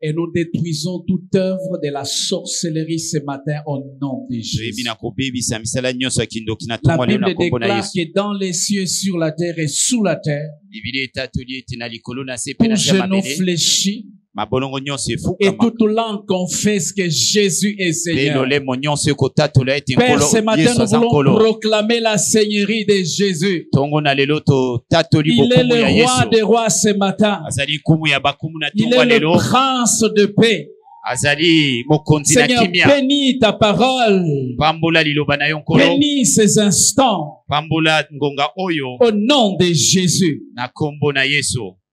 Et nous détruisons toute œuvre de la sorcellerie ce matin au nom de Jésus. La Bible déclare que dans les cieux, sur la terre et sous la terre, tout genou fléchit et toute langue confesse que Jésus est Seigneur. Père, ce matin, nous voulons proclamer la Seigneurie de Jésus. Il est le roi des rois ce matin. Il est le prince de paix. Seigneur, bénis ta parole. Bénis ces instants. Au nom de Jésus.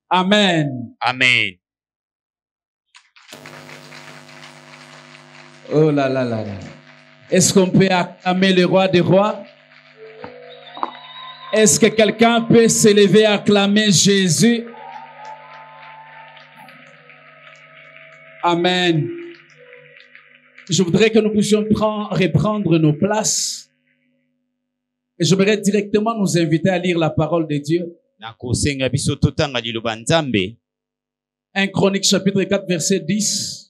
Amen. Amen. Oh là là là là. Est-ce qu'on peut acclamer le roi des rois? Est-ce que quelqu'un peut s'élever et acclamer Jésus? Amen. Je voudrais que nous puissions reprendre nos places. Et j'aimerais directement nous inviter à lire la parole de Dieu. 1 Chronique chapitre 4 verset 10.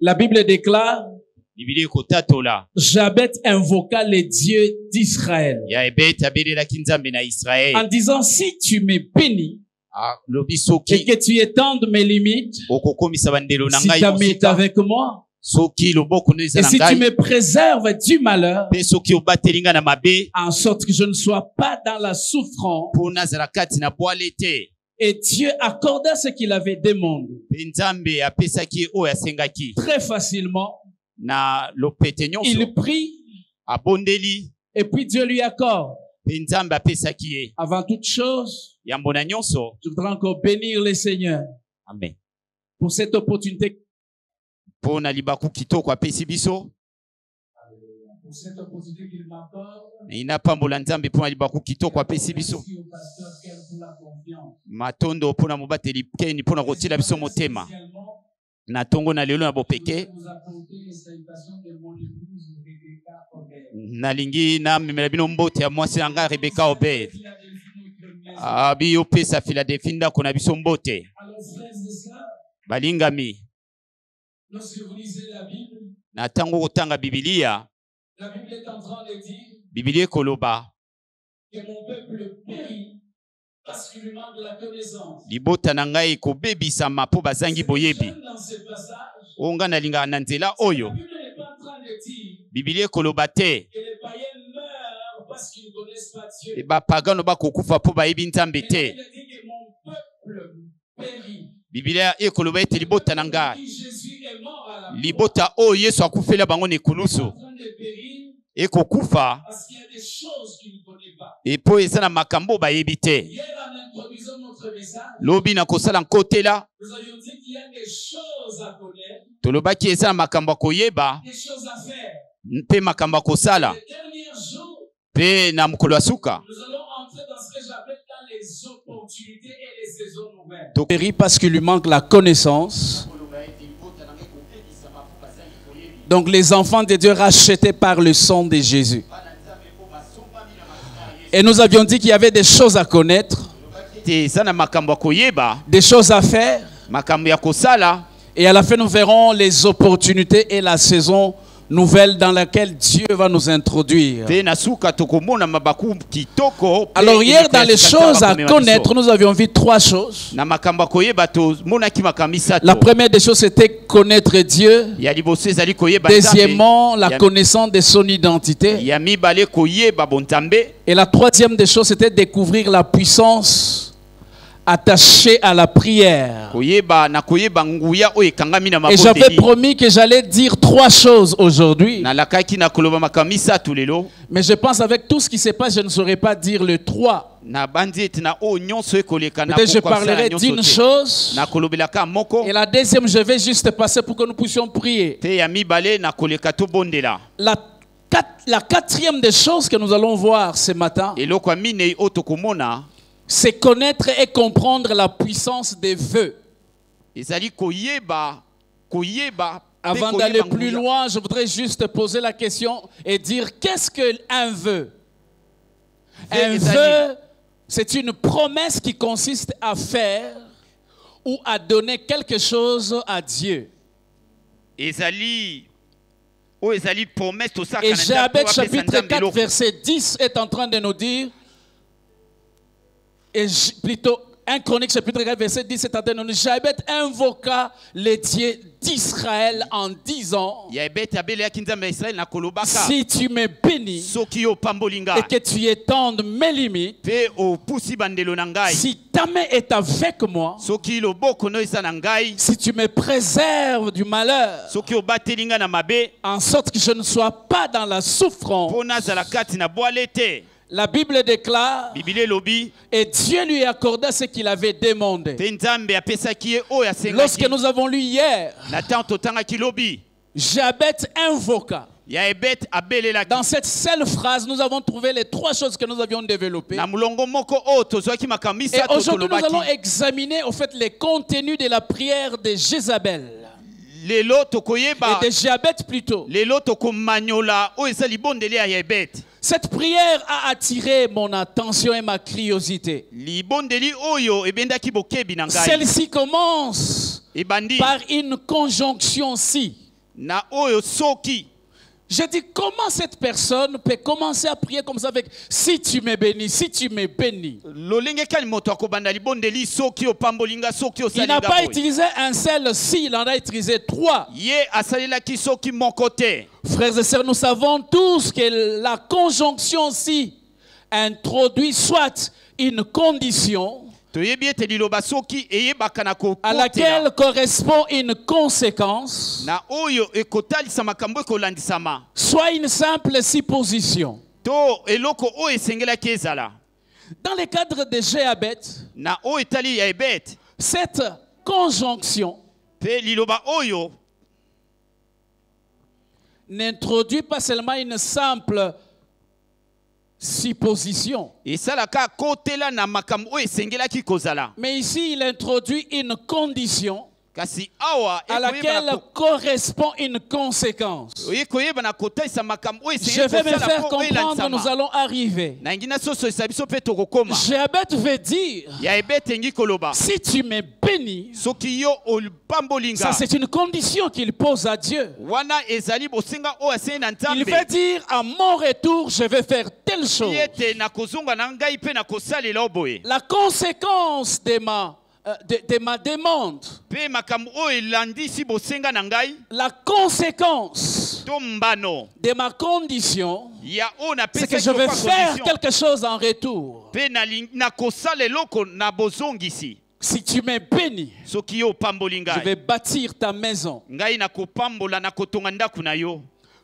La Bible déclare, Jabet invoqua les dieux d'Israël en disant, si tu me bénis et que tu étendes mes limites, si ta main est avec moi, et si tu me préserves du malheur, en sorte que je ne sois pas dans la souffrance, et Dieu accorda ce qu'il avait demandé. Très facilement, il prie, et puis Dieu lui accorde. Avant toute chose, je voudrais encore bénir le Seigneur. Amen. Pour cette opportunité. Pour cette opportunité qu'il m'accorde. Matondo pona mobateli keni pona kotila biso motema. Na tongo na lelo na bopeke. Nalingi na mimela bino mbote ya mwasi anga Rebecca Obed. Abi yo pesa Philadelphia ndako na biso mbote. Balingami. Lorsque vous lisez la Bible, na tango kotanga Biblia, la Bible est en train de dire Biblia koloba que mon peuple périt parce qu'il lui manque de la connaissance. Libota na ngai ko bebisa mapo bazangi boyebi. Onga na linga na nzela oyo. Biblia koloba te. Que les païens meurent parce qu'ils ne connaissent pas Dieu. E ba pagano ba kokufa po bayebi nzambe te. Il dit que mon peuple périt. Biblia ekoloba ete libota na ngai. Libota o Yesu akufela bango ne kulusu. Eko kufa. Parce qu'il y a des choses qu'il ne connaît pas. Et po ezana makambo ba yebite. Hier en introduisant notre message, lobi na kosala nkotela. Nous avions dit qu'il y a des choses à connaître. Tolobaki ezana makambo koyeba. Des choses à faire. Mpe makambo kosala. Les derniers jours, pe na mukolo asuka. Nous allons entrer dans ce que j'appelle dans les opportunités et les saisons nouvelles. Périt parce qu'il lui manque la connaissance. Donc les enfants de Dieu rachetés par le sang de Jésus. Et nous avions dit qu'il y avait des choses à connaître, des choses à faire. Et à la fin nous verrons les opportunités et la saison nouvelle dans laquelle Dieu va nous introduire. Alors hier dans les choses à connaître, nous avions vu trois choses. La première des choses c'était connaître Dieu. Deuxièmement, la connaissance de son identité. Et la troisième des choses c'était découvrir la puissance attaché à la prière. Et j'avais promis que j'allais dire trois choses aujourd'hui. Mais je pense avec tout ce qui se passe, je ne saurais pas dire le trois. Peut-être je parlerai d'une chose. Et la deuxième, je vais juste passer pour que nous puissions prier. La quatrième des choses que nous allons voir ce matin, c'est connaître et comprendre la puissance des vœux. Avant d'aller plus loin, je voudrais juste poser la question et dire qu'est-ce qu'un vœu? Un vœu C'est une promesse qui consiste à faire ou à donner quelque chose à Dieu. Et Jabez chapitre 4 verset 10 est en train de nous dire, et plutôt 1 Chronique chapitre 4 verset 10 est en train de nous dire, Jabez invoqua les dieux d'Israël en disant, si tu me bénis et que tu étendes mes limites, si ta main est avec moi, si tu me préserves du malheur, en sorte que je ne sois pas dans la souffrance, la Bible déclare, et Dieu lui accorda ce qu'il avait demandé. Lorsque nous avons lu hier, Jabez invoqua. Dans cette seule phrase, nous avons trouvé les trois choses que nous avions développées. Et aujourd'hui, nous allons examiner au fait les contenus de la prière de Jézabel. Et de Jabez plutôt. Cette prière a attiré mon attention et ma curiosité. Celle-ci commence par une conjonction si. Je dis, comment cette personne peut commencer à prier comme ça avec « si tu me bénis, si tu me bénis ». Il n'a pas utilisé un seul si, il en a utilisé trois. Frères et sœurs, nous savons tous que la conjonction si introduit soit une condition à laquelle correspond une conséquence, soit une simple supposition. Dans le cadre de Jabez, cette conjonction n'introduit pas seulement une simple supposition. Mais ici, il introduit une condition à laquelle correspond une conséquence. Je vais me faire comprendre, nous allons arriver. Jabez veut dire, si tu me bénis, ça c'est une condition qu'il pose à Dieu. Il veut dire, à mon retour, je vais faire telle chose. La conséquence de ma demande, la conséquence de ma condition, c'est que je vais faire quelque chose en retour. Si tu me bénis, je vais bâtir ta maison.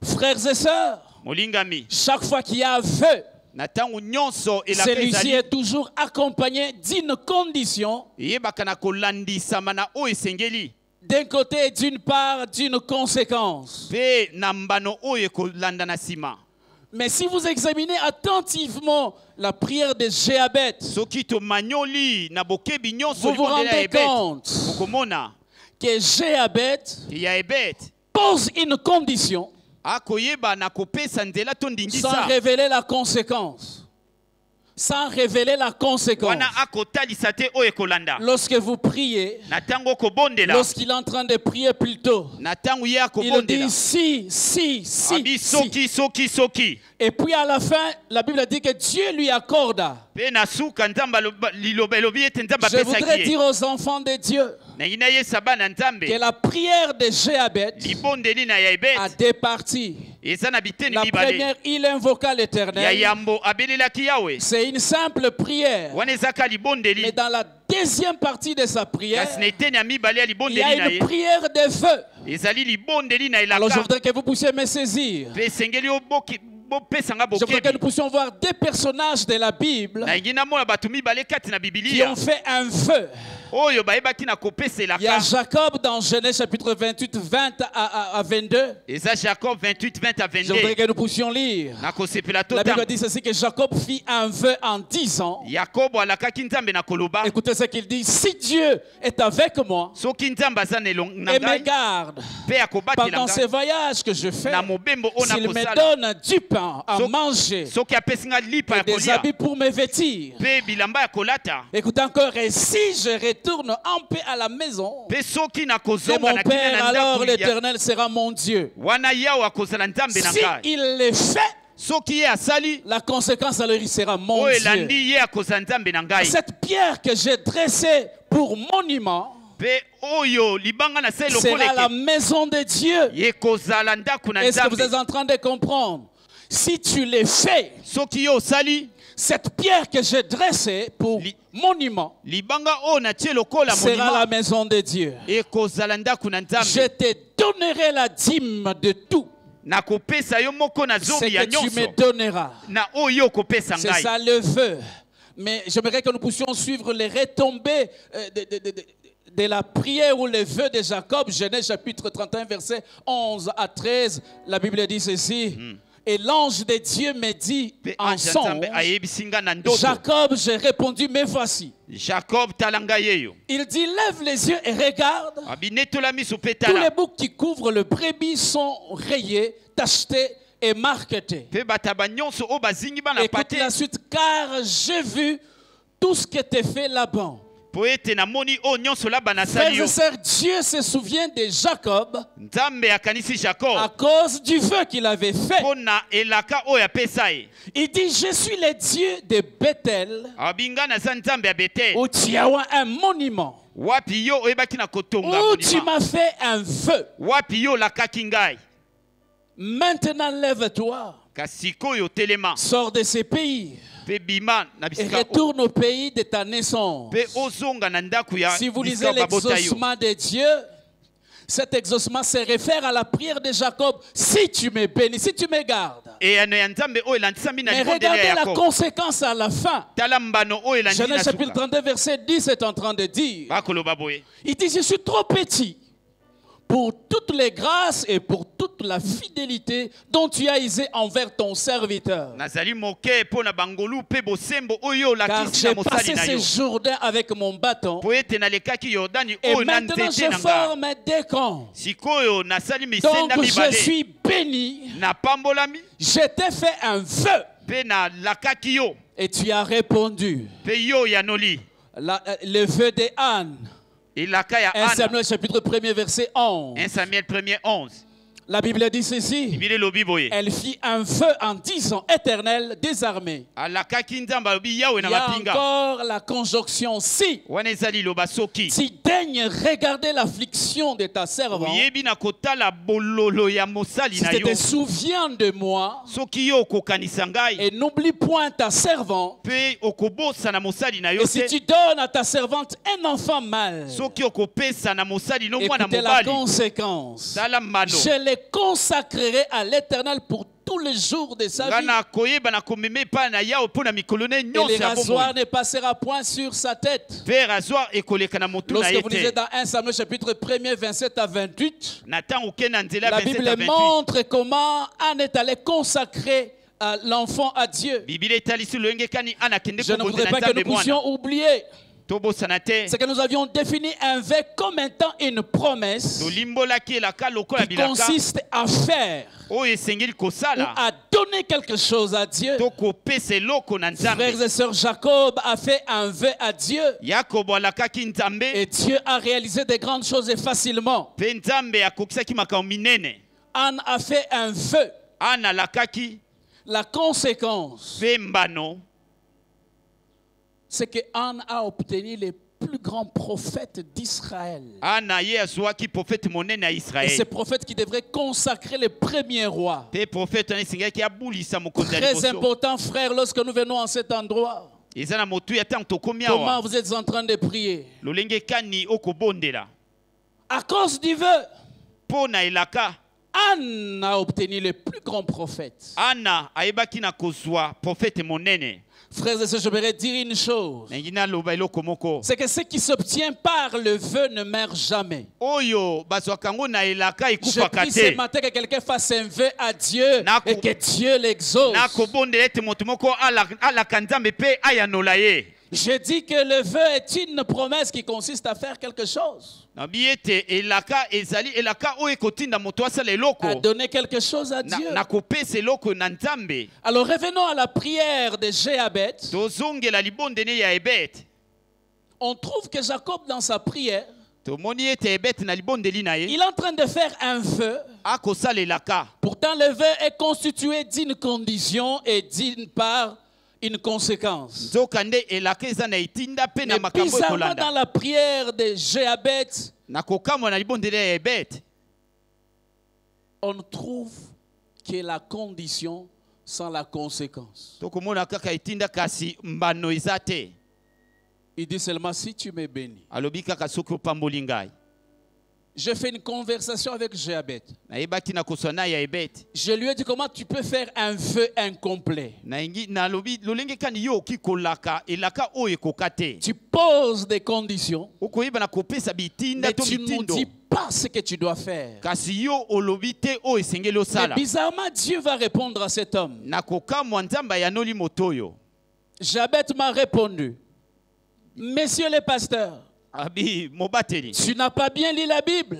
Frères et sœurs, chaque fois qu'il y a un vœu, celui-ci est toujours accompagné d'une condition, d'un côté et d'une part d'une conséquence. Mais si vous examinez attentivement la prière de Jabez, vous vous rendez compte que Jabez pose une condition sans révéler la conséquence. Sans révéler la conséquence. Lorsque vous priez, lorsqu'il est en train de prier plutôt, il dit si. Et puis à la fin, la Bible dit que Dieu lui accorda. Je voudrais dire aux enfants de Dieu que la prière de Jabez a deux parties. La première, il invoqua l'Éternel. C'est une simple prière. Mais dans la deuxième partie de sa prière, il y a une prière de feu. Alors je voudrais que vous puissiez me saisir. Je voudrais que nous puissions voir deux personnages de la Bible qui ont fait un vœu. Il y a Jacob dans Genèse chapitre 28, 20 à 22. Je voudrais que nous puissions lire. La Bible dit ceci, que Jacob fit un vœu en disant, écoutez ce qu'il dit, si Dieu est avec moi et me garde pendant ces voyages que je fais, s'il me donne du pain, pain à manger, et des habits pour me vêtir. Écoute encore, et si je retourne en paix à la maison, c'est mon Père, alors l'Éternel sera mon Dieu. Si il le fait, la conséquence alors il sera mon Dieu. Cette pierre que j'ai dressée pour monument sera la maison de Dieu. Est-ce que vous êtes en train de comprendre? Si tu les fais, cette pierre que j'ai dressée pour monument sera la maison de Dieu. Je te donnerai la dîme de tout ce que tu me donneras. C'est ça le vœu. Mais j'aimerais que nous puissions suivre les retombées de la prière ou le vœu de Jacob. Genèse chapitre 31 verset 11 à 13. La Bible dit ceci. Et l'ange de Dieu me dit en songe, Jacob, j'ai répondu, me voici. Il dit, lève les yeux et regarde. Tous les boucs qui couvrent le brebis sont rayés, tachetés et marquetés. Écoute la suite, car j'ai vu tout ce qui était fait là-bas. Frères et sœurs, Dieu se souvient de Jacob à cause du vœu qu'il avait fait. Il dit, je suis le Dieu de Bethel, où tu as un monument, où tu m'as fait un vœu. Maintenant lève-toi, sors de ces pays et retourne au pays de ta naissance. Si vous lisez l'exaucement de Dieu, cet exaucement se réfère à la prière de Jacob. Si tu me bénis, si tu me gardes. Mais regardez la conséquence à la fin. Genèse chapitre 32 verset 10 est en train de dire. Il dit, je suis trop petit pour toutes les grâces et pour toute la fidélité dont tu as usé envers ton serviteur. Car j'ai passé ce Jourdain avec mon bâton, et maintenant je forme des camps. Donc je suis béni. Je t'ai fait un vœu. Et tu as répondu. Le vœu de Anne. 1 Samuel chapitre 1er verset 11. 1 Samuel 1er 11. La Bible dit ceci. Elle fit un vœu en disant, Éternel des armées. Il y a encore la conjonction si. Si daignes regarder l'affliction de ta servante. Si tu te souviens de moi. Et n'oublie point ta servante. Et si tu donnes à ta servante un enfant mâle. Écoutez la conséquence. Je les consacrerai à l'Éternel pour tous les jours de sa vie. Et le rasoir ne passera point sur sa tête. Lorsque vous lisez dans 1 Samuel chapitre 1er 27 à 28, la Bible montre comment Anne est allée consacrer l'enfant à Dieu. Je ne voudrais pas que nous puissions oublier. C'est que nous avions défini un vœu comme étant une promesse qui consiste à faire ou à donner quelque chose à Dieu. Frères et sœurs, Jacob a fait un vœu à Dieu et Dieu a réalisé de grandes choses et facilement. Anne a fait un vœu. La conséquence, c'est que Anne a obtenu les plus grands prophètes d'Israël. Et ce prophète qui devrait consacrer les premiers rois. Très important, frère, lorsque nous venons en cet endroit. Comment vous êtes en train de prier? À cause du vœu, Anne a obtenu les plus grands prophètes. Frères et sœurs, je voudrais dire une chose. C'est que ce qui s'obtient par le vœu ne meurt jamais. Je prie ce matin que quelqu'un fasse un vœu à Dieu et que Dieu l'exauce. J'ai dit que le vœu est une promesse qui consiste à faire quelque chose. À donner quelque chose à Dieu. Alors revenons à la prière de Jéabet. On trouve que Jacob dans sa prière, il est en train de faire un vœu. Pourtant le vœu est constitué d'une condition et d'une part une conséquence. Mais bizarrement dans la prière de Jéabet, on trouve que la condition sans la conséquence. Il dit seulement si tu me bénis. Je fais une conversation avec Jéabet. Je lui ai dit comment tu peux faire un vœu incomplet. Tu poses des conditions, mais tu ne nous dis pas ce que tu dois faire. Mais bizarrement, Dieu va répondre à cet homme. Jéabet m'a répondu, Messieurs les pasteurs, tu n'as pas bien lu la Bible.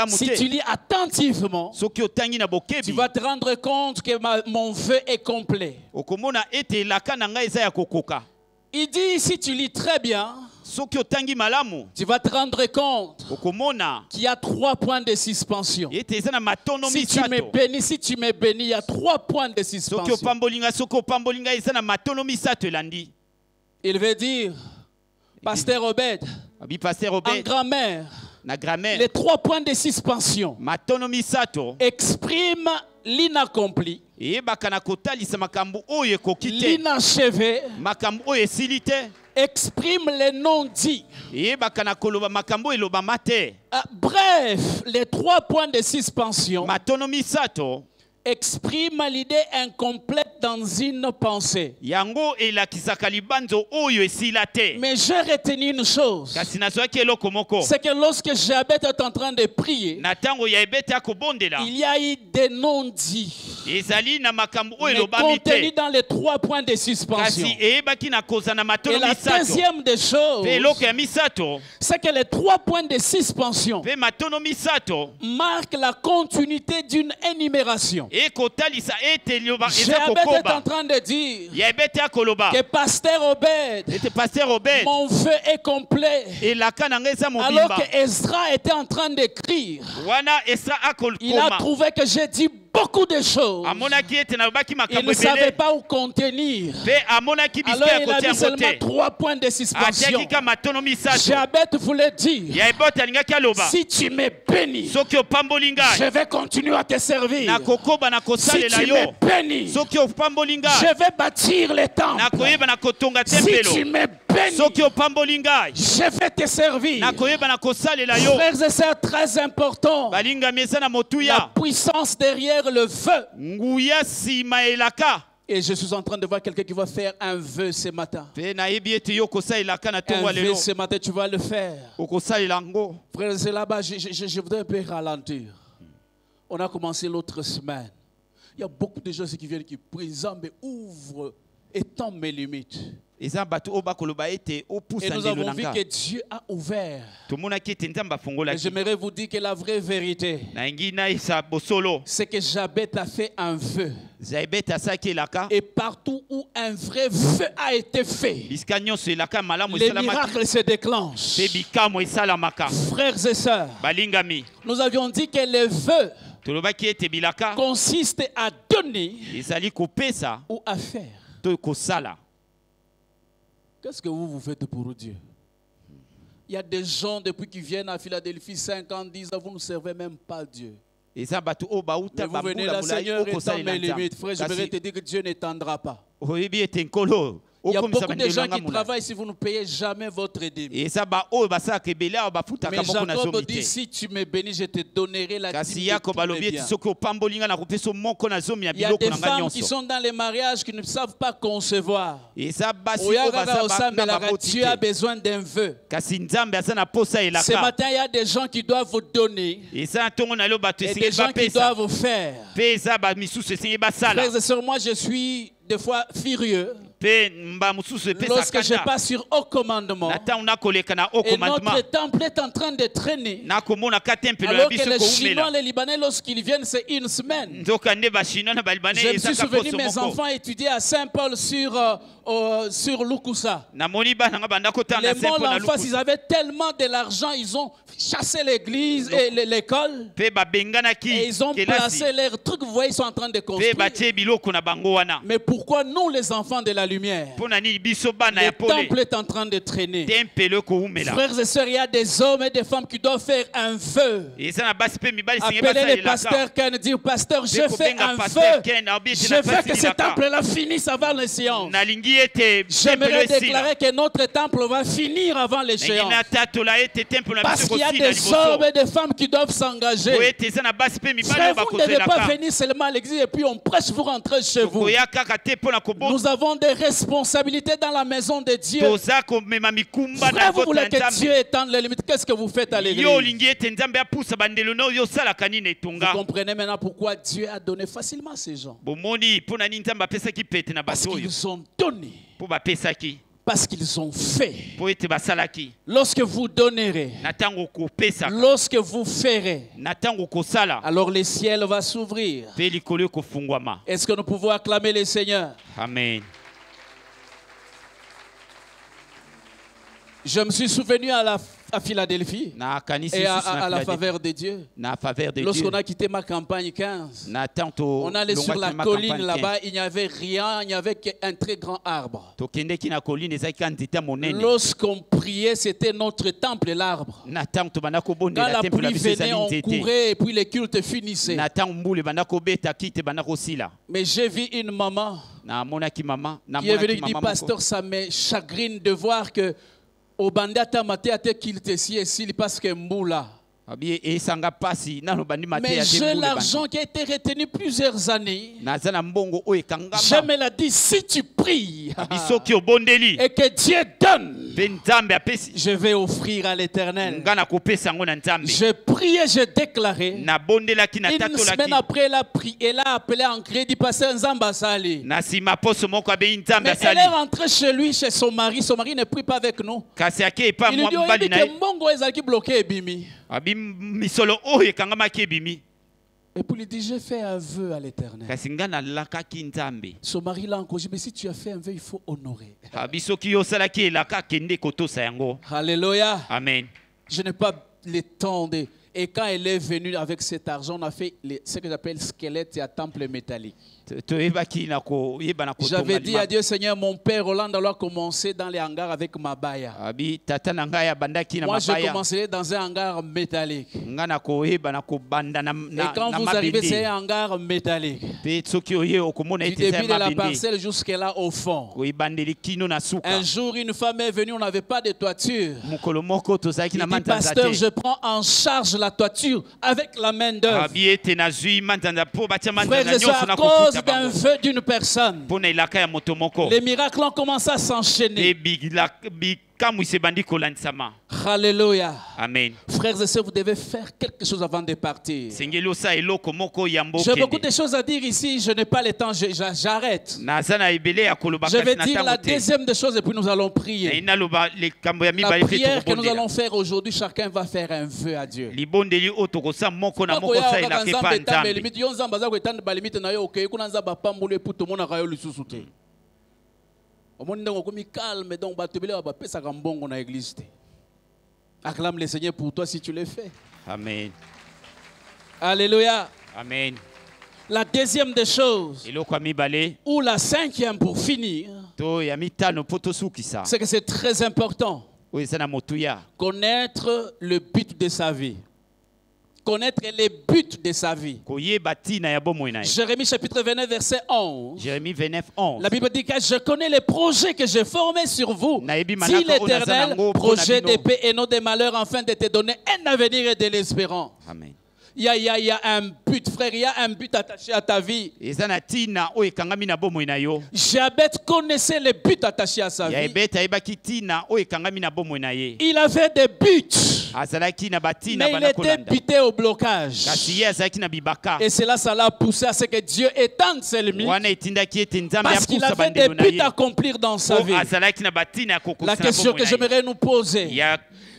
Si tu lis attentivement, tu vas te rendre compte que mon vœu est complet. Il dit, si tu lis très bien, tu vas te rendre compte qu'il y a 3 points de suspension. Si tu me bénis, il y a 3 points de suspension. Il veut dire, Pasteur Obed, en grammaire, les 3 points de suspension expriment l'inaccompli, l'inachevé, exprime les non-dits. Bref, les 3 points de suspension exprime l'idée incomplète dans une pensée. Mais j'ai retenu une chose. C'est que lorsque Jéabet est en train de prier, il y a eu des non-dits, mais contenus dans les 3 points de suspension. Et la deuxième des choses, c'est que les 3 points de suspension marquent la continuité d'une énumération. Jéabet est en train de dire que Pasteur Obed, mon vœu est complet. Alors que Ezra était en train d'écrire, il a trouvé que j'ai dit beaucoup de choses. Il ne savait pas où contenir. Alors il a mis seulement 3 points de suspension. Jéabet voulait dire, si tu me bénis, je vais continuer à te servir. Si tu me bénis, je vais bâtir les temples. Si tu me bénis, je vais te servir. Frères et sœurs, très important, la puissance derrière le vœu. Et je suis en train de voir quelqu'un qui va faire un vœu ce matin. Un vœu ce matin, tu vas le faire. Frères et sœurs, là-bas, je voudrais un peu ralentir. On a commencé l'autre semaine. Il y a beaucoup de gens qui viennent qui prient, mais ouvre, étends mes limites. Et nous avons vu que Dieu a ouvert. Et j'aimerais vous dire que la vraie vérité, c'est que Jéabet a fait un vœu. Et partout où un vrai vœu a été fait, les miracles se déclenchent. Frères et sœurs, nous avions dit que le vœu consiste à donner ou à faire. Qu'est-ce que vous faites pour Dieu? Il y a des gens depuis qu'ils viennent à Philadelphie 5 ans disent vous ne servez même pas Dieu. Mais vous venez là, Seigneur, étends mes limites. Frère, je voudrais te dire que Dieu n'étendra pas. Il y a beaucoup de gens qui travaillent si vous ne payez jamais votre dîme. Mais Jacob dit, si tu me bénis, je te donnerai la dîme de tous mes biens. Il y a des femmes qui sont dans les mariages qui ne savent pas concevoir. Dieu a besoin d'un vœu. Ce matin, il y a des gens qui doivent vous donner et des gens qui doivent vous faire. Frères et sœurs, moi je suis des fois furieux. Lorsque je passe sur haut commandement, et notre temple est en train de traîner, alors que les Chinois, les Libanais, lorsqu'ils viennent, c'est une semaine. Je me suis souvenu, mes enfants étudiaient à Saint-Paul sur Lukusa. Les mots en face, ils avaient tellement de l'argent, ils ont chassé l'église et l'école. Et ils ont placé leurs trucs, vous voyez, ils sont en train de construire. Mais pourquoi nous, les enfants de la lumière, le temple est en train de traîner? Frères et sœurs, il y a des hommes et des femmes qui doivent faire un vœu. Appelez les pasteurs qui disent, pasteur, je fais un vœu. Je veux que ce temple-là finisse avant l'échéance. J'aimerais déclarer que notre temple va finir avant l'échéance. Parce qu'il y a des hommes et des femmes qui doivent s'engager. Frère, vous ne devez pas venir seulement à l'église et puis on prêche, vous rentrez chez vous. Nous avons des responsabilités dans la maison de Dieu. Frère, vous voulez que Dieu étende les limites. Qu'est-ce que vous faites à l'église? Vous comprenez maintenant pourquoi Dieu a donné facilement à ces gens. Parce qu'ils ont donné. Parce qu'ils ont fait. Lorsque vous donnerez, lorsque vous ferez, alors le ciel va s'ouvrir. Est-ce que nous pouvons acclamer le Seigneur? Amen. Je me suis souvenu à Philadelphie et à la faveur de Dieu. Lorsqu'on a quitté ma campagne 15, on allait sur la colline là-bas, il n'y avait rien, il n'y avait qu'un très grand arbre. Lorsqu'on priait, c'était notre temple, l'arbre. Quand la pluie venait, on courait et puis les cultes finissaient. Mais j'ai vu une maman qui est venue et dit, pasteur, ça me chagrine de voir que au bandata maté a kilte si et si parce que moula. Mais j'ai l'argent qui a été retenu plusieurs années. Je me l'ai dit, si tu pries et que Dieu donne, je vais offrir à l'Éternel. Je priais, je déclarais. Une semaine après, elle a appelé en crédit pasteur Nzamba Sali. Mais elle est rentrée chez lui, chez son mari. Son mari ne prie pas avec nous. Il lui dit que Mongo est bloqué et bimi. Et puis il dit, j'ai fait un vœu à l'Éternel. Son mari l'a encouragé, mais si tu as fait un vœu, il faut honorer. Alléluia. Amen. Je n'ai pas le temps de... Et quand elle est venue avec cet argent, on a fait ce que j'appelle squelette et un temple métallique. J'avais dit à Dieu, Seigneur, mon père Roland doit commencer dans les hangars avec ma baya. Moi, je commencerai dans un hangar métallique. Et quand vous arrivez, c'est un hangar métallique. Du début de la parcelle jusqu'à là au fond. Un jour, une femme est venue, on n'avait pas de toiture. Il dit, pasteur, je prends en charge la toiture avec la main d'œuvre. Frères et sœurs, à cause d'un vœu d'une personne, les miracles ont commencé à s'enchaîner. Alléluia. Amen. Frères et sœurs, vous devez faire quelque chose avant de partir. J'ai beaucoup de choses à dire ici, je n'ai pas le temps, j'arrête. Je vais dire la deuxième des choses et puis nous allons prier. La prière que nous allons faire aujourd'hui, chacun va faire un vœu à Dieu. Acclame le Seigneur pour toi si tu le fais. Amen. Alléluia. Amen. La deuxième des choses, ou la cinquième pour finir, c'est que c'est très important. Connaître le but de sa vie. Connaître les buts de sa vie. Jérémie chapitre 29 verset 11. Jérémie 29, 11. La Bible dit que je connais les projets que j'ai formés sur vous, dit l'Éternel, projet de paix et non de malheur, afin de te donner un avenir et de l'espérance. Amen. Il y a un but, frère, il y a un but attaché à ta vie. Jabet connaissait le but attaché à sa vie. Il avait des buts. Mais il était buté au blocage. Et cela, ça l'a poussé à ce que Dieu étende ses limites. Parce qu'il avait des buts à accomplir dans sa vie. La question que j'aimerais nous poser,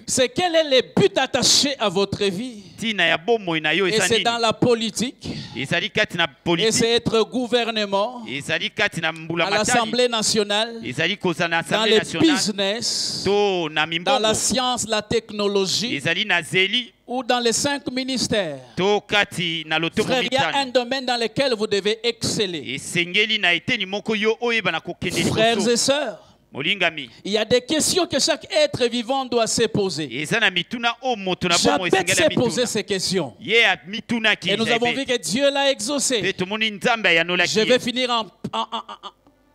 c'est quel est le but attaché à votre vie? Et c'est dans la politique. Et c'est être gouvernement, à l'Assemblée nationale, dans les business, dans la science, la technologie, ou dans les 5 ministères. Frère, il y a un domaine dans lequel vous devez exceller. Frères et sœurs, il y a des questions que chaque être vivant doit se poser. Jabez s'est posé ces questions. Et nous avons vu que Dieu l'a exaucé. Je vais finir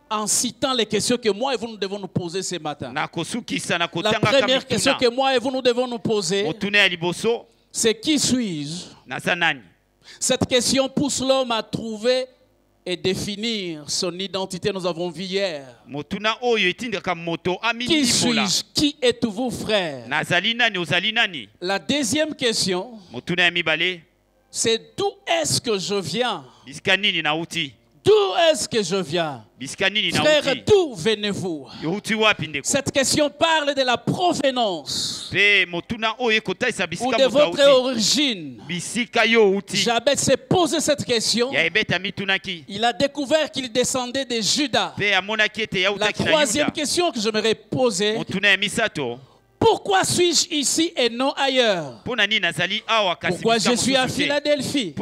en citant les questions que moi et vous nous devons nous poser ce matin. La première question que moi et vous nous devons nous poser, c'est qui suis-je? Cette question pousse l'homme à trouver et définir son identité. Nous avons vu hier. Qui suis-je? Qui êtes-vous, frère? La deuxième question, c'est d'où est-ce que je viens? D'où est-ce que je viens? Frère, d'où venez-vous? Cette question parle de la provenance ou de votre origine. Jabez s'est posé cette question. Il a découvert qu'il descendait de Judas. La troisième question que j'aimerais poser, pourquoi suis-je ici et non ailleurs? Pourquoi je suis à Philadelphie?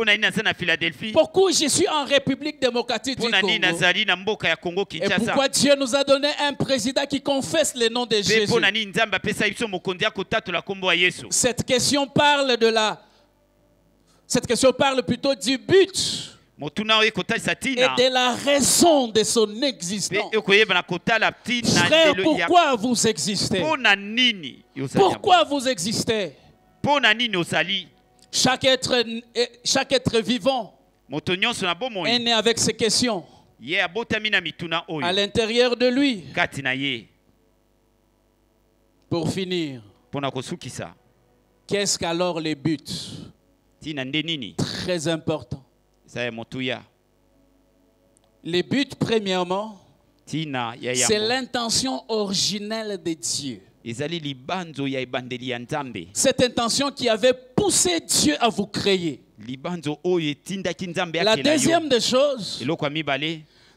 Pourquoi je suis en République démocratique du Congo? Et pourquoi Dieu nous a donné un président qui confesse le nom de Jésus? Cette question parle plutôt du but et de la raison de son existence. Frère, pourquoi vous existez? Pourquoi vous existez? Chaque être vivant est né avec ces questions à l'intérieur de lui. Pour finir, qu'est-ce qu'alors les buts? Très important. Les buts, premièrement, c'est l'intention originelle de Dieu. Cette intention qui avait poussé Dieu à vous créer. La deuxième des choses,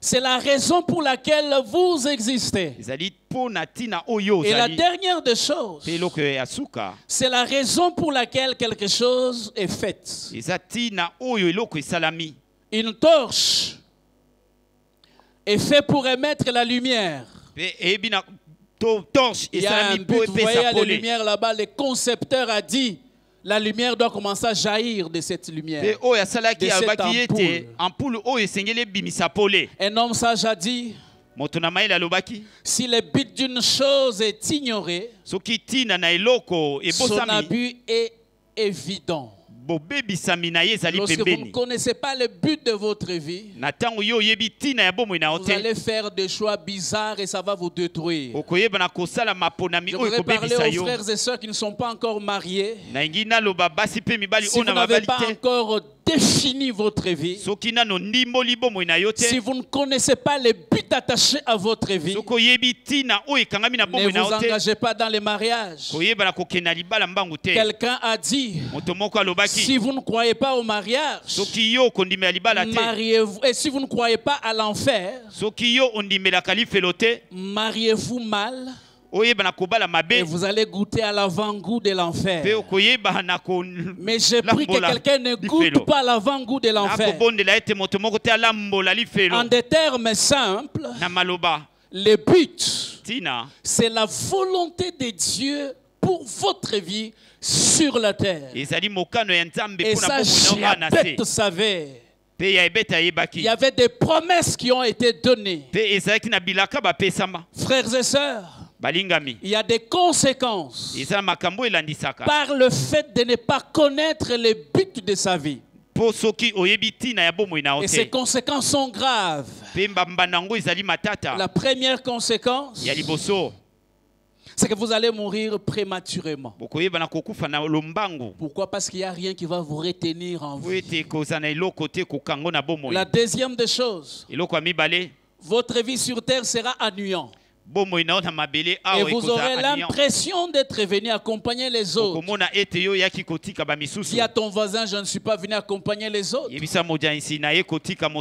c'est la raison pour laquelle vous existez. Et la dernière des choses, c'est la raison pour laquelle quelque chose est fait. Une torche est faite pour émettre la lumière. Il y a un but, vous voyez la lumière là-bas, le concepteur a dit la lumière doit commencer à jaillir de cette lumière, de cette ampoule. Un homme sage a dit, si le but d'une chose est ignoré, son abus est évident. Lorsque vous ne connaissez pas le but de votre vie, vous allez faire des choix bizarres et ça va vous détruire. Je voudrais parler aux frères et sœurs qui ne sont pas encore mariés. Si vous n'avez pas encore défini votre vie, si vous ne connaissez pas les buts attachés à votre vie, ne vous engagez pas dans les mariages. Quelqu'un a dit, si vous ne croyez pas au mariage, mariez-vous. Et si vous ne croyez pas à l'enfer, mariez-vous mal. Et vous allez goûter à l'avant-goût de l'enfer. Mais j'ai pris que quelqu'un ne goûte pas l'avant-goût de l'enfer. En des termes simples, le but, c'est la volonté de Dieu pour votre vie sur la terre. Et ça, Jabez savait. Il y avait des promesses qui ont été données. Frères et sœurs, il y a des conséquences par le fait de ne pas connaître les buts de sa vie. Et ces conséquences sont graves. La première conséquence, c'est que vous allez mourir prématurément. Pourquoi? Parce qu'il n'y a rien qui va vous retenir en vous. La deuxième des choses, votre vie sur terre sera ennuyante. Et vous aurez l'impression d'être venu accompagner les autres. Dis à ton voisin, je ne suis pas venu accompagner les autres.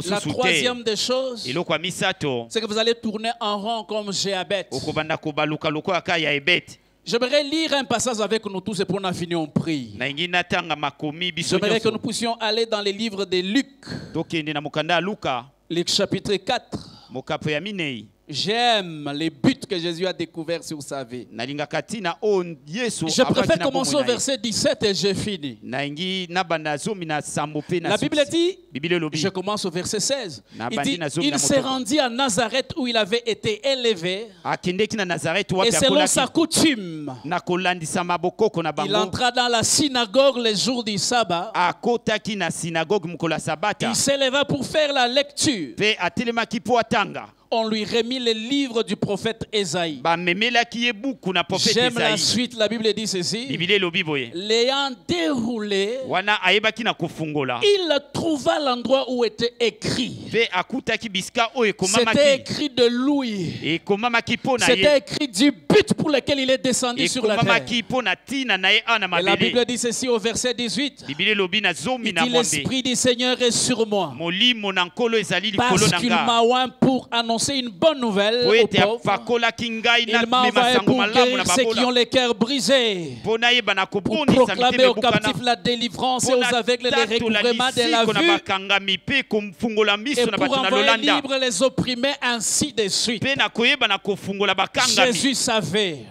La troisième des choses, c'est que vous allez tourner en rond comme Jéabeth. J'aimerais lire un passage avec nous tous et pour en finir on prie. J'aimerais que nous puissions aller dans les livres de Luc. Luc chapitre 4. J'aime les buts que Jésus a découverts sur sa vie. Je préfère commencer au verset 17 et j'ai fini. La Bible dit, je commence au verset 16. Il dit, il s'est rendu à Nazareth où il avait été élevé. Et selon sa coutume, il entra dans la synagogue les jours du sabbat. Il s'éleva pour faire la lecture. On lui remit le livre du prophète Ésaïe. J'aime la suite, la Bible dit ceci. L'ayant déroulé, il trouva l'endroit où était écrit. C'était écrit de lui. C'était écrit du but pour lequel il est descendu sur la terre. Et la Bible dit ceci au verset 18. Il dit, l'Esprit du Seigneur est sur moi, parce qu'il m'a oint pour annoncer une bonne nouvelle aux pauvres. Il m'a envoyé pour guérir ceux qui ont les cœurs brisés, pour proclamer aux captifs la délivrance et aux aveugles le recouvrement de la vue, et pour envoyer libre les opprimés, ainsi de suite. Jésus savait.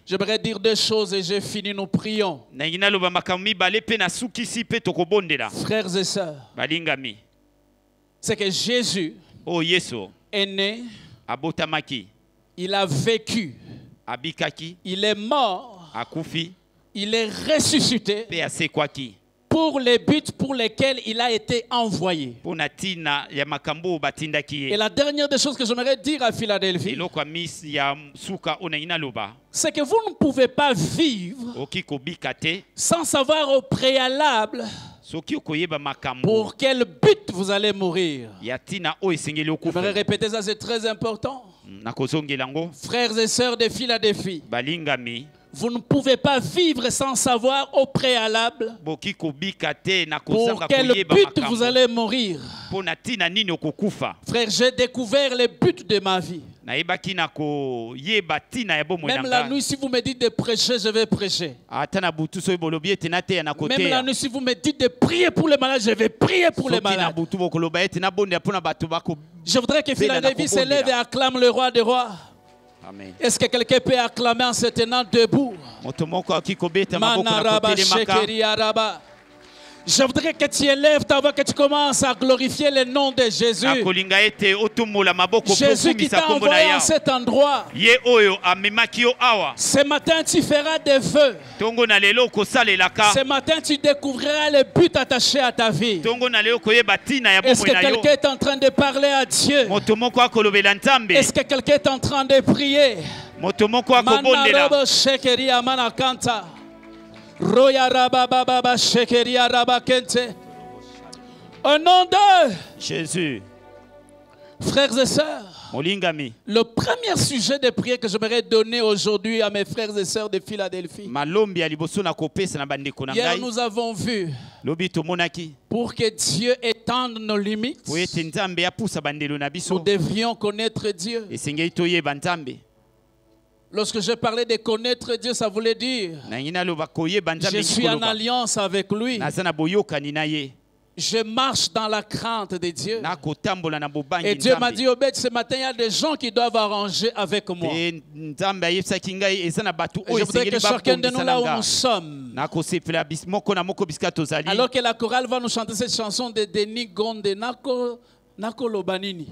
J'aimerais dire deux choses et j'ai fini, nous prions. Frères et sœurs, c'est que Jésus est né, il a vécu, il est mort, il est ressuscité pour les buts pour lesquels il a été envoyé. Et la dernière des choses que j'aimerais dire à Philadelphie, c'est que vous ne pouvez pas vivre sans savoir au préalable pour quel but vous allez mourir. Je vais répéter ça, c'est très important. Frères et sœurs de Philadelphie, vous ne pouvez pas vivre sans savoir au préalable pour quel but vous allez mourir. Frère, j'ai découvert les buts de ma vie. Même la nuit, si vous me dites de prêcher, je vais prêcher. Même la nuit, si vous me dites de prier pour les malades, je vais prier pour les malades. Je voudrais que Philadelphie s'élève et acclame le roi des rois. Est-ce que quelqu'un peut acclamer en se tenant debout? Manaraba, Shekeri, Araba. Je voudrais que tu élèves ta voix, que tu commences à glorifier le nom de Jésus. Jésus qui t'a envoyé en cet endroit. Ce matin, tu feras des vœux. Ce matin, tu découvriras le but attaché à ta vie. Est-ce que quelqu'un est en train de parler à Dieu? Est-ce que quelqu'un est en train de prier? Manaraba, Shekeri, Amanakanta. Roya Raba Baba Shekeria Raba Kente. Au nom de Jésus. Frères et sœurs, le premier sujet de prière que j'aimerais donner aujourd'hui à mes frères et sœurs de Philadelphie. Hier, nous avons vu pour que Dieu étende nos limites, nous devrions connaître Dieu. Lorsque je parlais de connaître Dieu, ça voulait dire je suis en alliance avec lui. Je marche dans la crainte de Dieu. Et Dieu m'a dit, Obed, ce matin, il y a des gens qui doivent arranger avec moi. Et je voudrais que chacun de nous, là où nous sommes, alors que la chorale va nous chanter cette chanson de Denis Gonde, Nako Lobanini.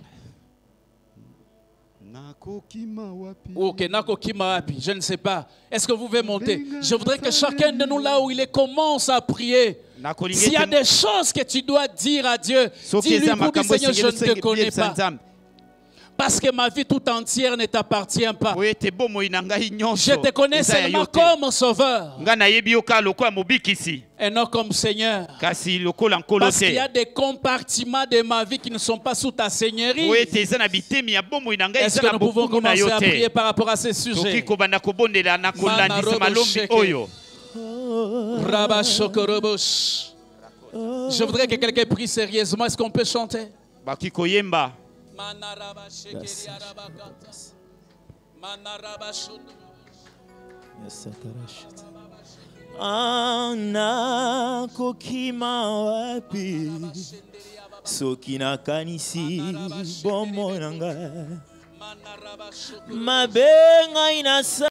Ok, Nako Kimawapi, je ne sais pas. Est-ce que vous pouvez monter? Je voudrais que chacun de nous, là où il est, commence à prier. S'il y a des choses que tu dois dire à Dieu, dis-lui pour dire, Seigneur, je ne te connais pas. parce que ma vie tout entière ne t'appartient pas. Je te connais seulement comme sauveur et non comme Seigneur. Parce qu'il y a des compartiments de ma vie qui ne sont pas sous ta seigneurie. Est-ce que nous pouvons commencer à prier par rapport à ces sujets? Je voudrais que quelqu'un prie sérieusement. Est-ce qu'on peut chanter? Ana kokima wapi soki nakanisi bomonanga mabenga inasa